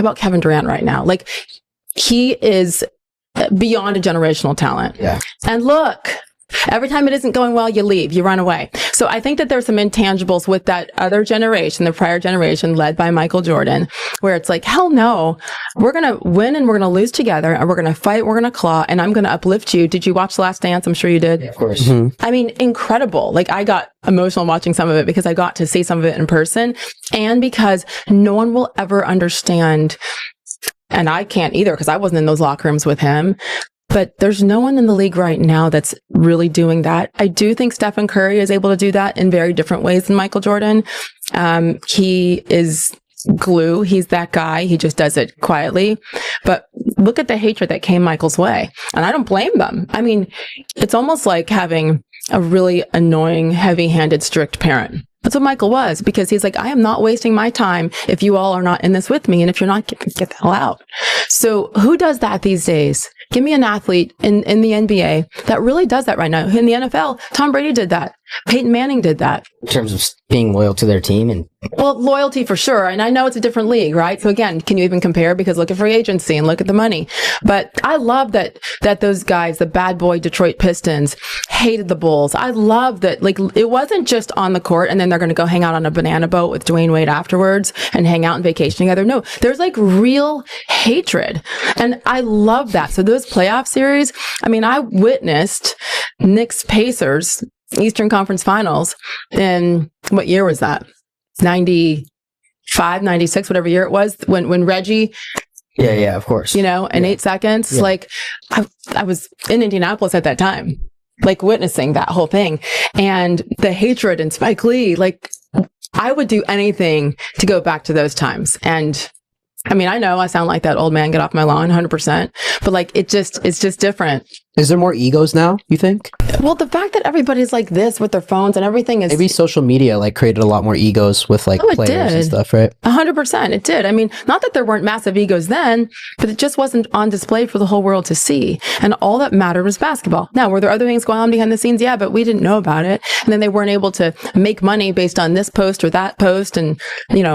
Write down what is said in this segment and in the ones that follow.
how about Kevin Durant right now? Like, he is beyond a generational talent. Yeah. And look, every time it isn't going well, you leave, you run away. So I think that there's some intangibles with that other generation, the prior generation led by Michael Jordan, where it's like, hell no, we're going to win and we're going to lose together and we're going to fight, we're going to claw, and I'm going to uplift you. Did you watch The Last Dance? I'm sure you did. Yeah, of course. Mm-hmm. I mean, incredible. Like, I got emotional watching some of it because I got to see some of it in person, and because no one will ever understand, and I can't either because I wasn't in those locker rooms with him. But there's no one in the league right now that's really doing that. I do think Stephen Curry is able to do that in very different ways than Michael Jordan. He is glue. He's that guy. He just does it quietly. But look at the hatred that came Michael's way. And I don't blame them. I mean, it's almost like having a really annoying, heavy-handed, strict parent. That's what Michael was, because he's like, I am not wasting my time if you all are not in this with me. And if you're not, get the hell out. So who does that these days? Give me an athlete in the NBA that really does that right now. In the NFL, Tom Brady did that. Peyton Manning did that. In terms of being loyal to their team and well, loyalty for sure. And I know it's a different league, right? So again, can you even compare? Because look at free agency and look at the money. But I love that those guys, the bad boy Detroit Pistons, hated the Bulls. I love that, like, it wasn't just on the court and then they're going to go hang out on a banana boat with Dwayne Wade afterwards and hang out and vacation together. No, there's like real hatred. And I love that. So those playoff series, I mean, I witnessed Knicks Pacers Eastern Conference Finals in, what year was that? 95, 96, whatever year it was, when Reggie, yeah, of course, in 8 seconds, like I was in Indianapolis at that time, like witnessing that whole thing, and the hatred and Spike Lee, like I would do anything to go back to those times. And I mean, I know I sound like that old man, get off my lawn, 100%, but like it's just different. Is there more egos now, you think? Well, the fact that everybody's like this with their phones and everything is... Maybe social media like created a lot more egos with like players and stuff, right? 100%. It did. I mean, not that there weren't massive egos then, but it just wasn't on display for the whole world to see. And all that mattered was basketball. Now, were there other things going on behind the scenes? Yeah, but we didn't know about it. And then they weren't able to make money based on this post or that post, and,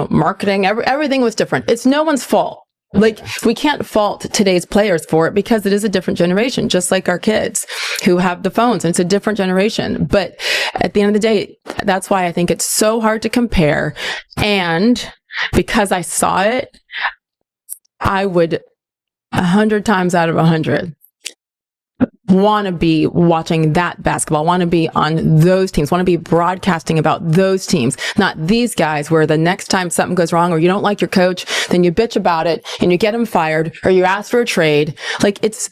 marketing. Everything was different. It's no one's fault. Like, we can't fault today's players for it because it is a different generation, just like our kids who have the phones, and it's a different generation. But at the end of the day, that's why I think it's so hard to compare. And because I saw it, I would 100 times out of 100 want to be watching that basketball, want to be on those teams, want to be broadcasting about those teams, not these guys where the next time something goes wrong or you don't like your coach, then you bitch about it and you get him fired or you ask for a trade. Like, it's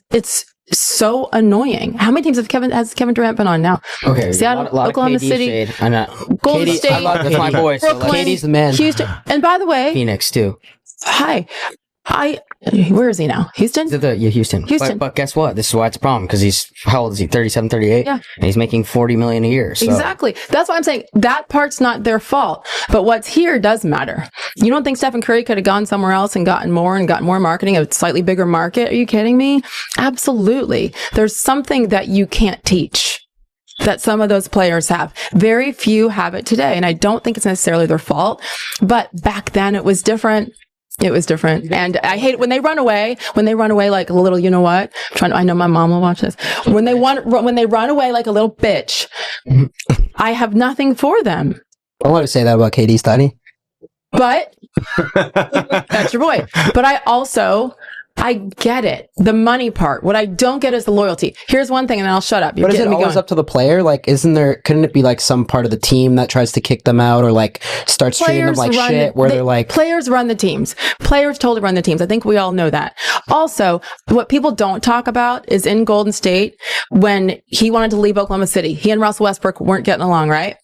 so annoying. How many teams has Kevin Durant been on now? Okay, Seattle, a lot Oklahoma of KD City, shade. I know. Golden KD, State, that's my boy. Brooklyn, So KD's the man. Houston. And by the way, Phoenix too. hi. Where is he now? Houston? Houston. But guess what? This is why it's a problem, because he's, how old is he? 37, 38? Yeah. And he's making $40 million a year. So. Exactly. That's why I'm saying that part's not their fault. But what's here does matter. You don't think Stephen Curry could have gone somewhere else and gotten more marketing, a slightly bigger market? Are you kidding me? Absolutely. There's something that you can't teach that some of those players have. Very few have it today. And I don't think it's necessarily their fault. But back then it was different. It was different. And I hate it when they run away like a little, I know my mom will watch this. When they run away like a little bitch, I have nothing for them. I want to say that about KD Study. But that's your boy. But I get it. The money part. What I don't get is the loyalty. Here's one thing and then I'll shut up. But is it always up to the player? Like, couldn't it be like some part of the team that tries to kick them out or like starts treating them like shit where they're like... Players run the teams. Players totally run the teams. I think we all know that. Also, what people don't talk about is in Golden State, when he wanted to leave Oklahoma City, he and Russell Westbrook weren't getting along, right?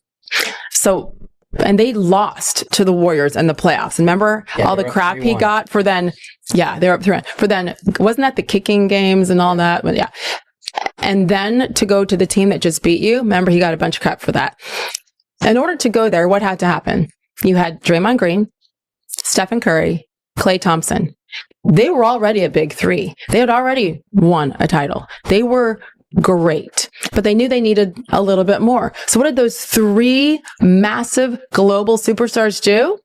So... And they lost to the Warriors in the playoffs. Remember all the crap he got for then? Yeah, they're up 3-1. For then, wasn't that the kicking games and all that? But yeah. And then to go to the team that just beat you, remember he got a bunch of crap for that. In order to go there, what had to happen? You had Draymond Green, Stephen Curry, Klay Thompson. They were already a big three. They had already won a title. They were great, but they knew they needed a little bit more. So what did those three massive global superstars do?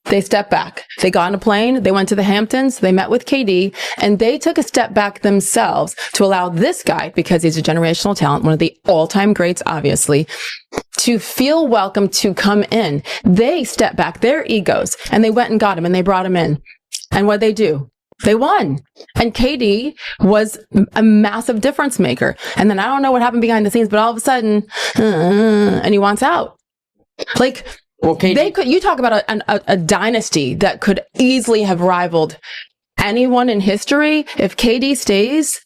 They stepped back. They got on a plane. They went to the Hamptons. They met with KD, and they took a step back themselves to allow this guy, because he's a generational talent, one of the all-time greats, obviously, to feel welcome to come in. They stepped back their egos, and they went and got him, and they brought him in. And what'd they do? They won. And KD was a massive difference maker. And then I don't know what happened behind the scenes, but all of a sudden, and he wants out. Like, well, you talk about a dynasty that could easily have rivaled anyone in history if KD stays.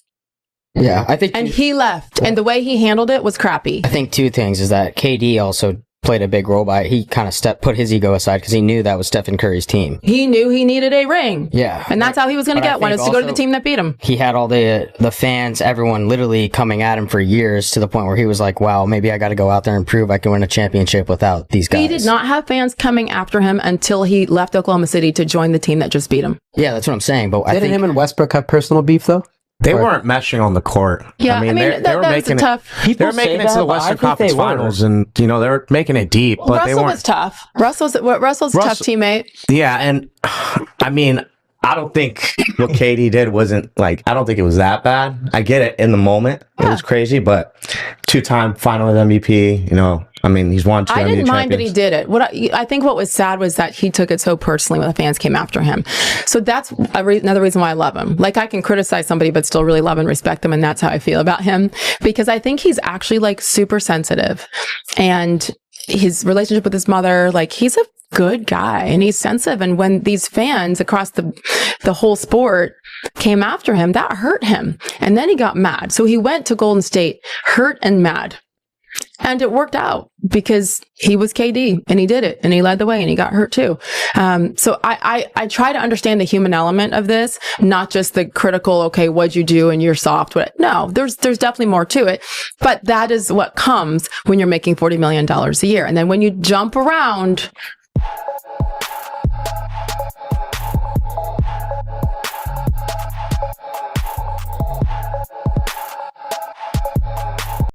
Yeah, I think. And he left, and the way he handled it was crappy. I think two things is that KD also played a big role by he kind of put his ego aside because he knew that was Stephen Curry's team. He knew he needed a ring. Yeah. And that's how he was going to get one, is to go to the team that beat him. He had all the fans, everyone literally coming at him for years, to the point where he was like, wow, maybe I got to go out there and prove I can win a championship without these guys. He did not have fans coming after him until he left Oklahoma City to join the team that just beat him. Yeah, that's what I'm saying. But I Didn't think him and Westbrook have personal beef though? They weren't meshing on the court. Yeah, they were making it to the Western Conference Finals, and they were making it deep. But Russell they weren't. was tough. Russell's a tough teammate. Yeah, and I mean, I don't think what KD did wasn't I don't think it was that bad. I get it in the moment; it was crazy, but 2-time Finals MVP. I mean, he's won 2 NBA I didn't mind that he champions. did it. I think what was sad was that he took it so personally when the fans came after him. So that's another reason why I love him. Like, I can criticize somebody, but still really love and respect them. And that's how I feel about him, because I think he's actually super sensitive, and his relationship with his mother, he's a good guy and he's sensitive. And when these fans across the whole sport came after him, that hurt him. And then he got mad. So he went to Golden State, hurt and mad. And it worked out because he was KD and he did it and he led the way and he got hurt too. So I try to understand the human element of this, not just the critical, okay, what'd you do and you're soft. No, there's definitely more to it. But that is what comes when you're making $40 million a year. And then when you jump around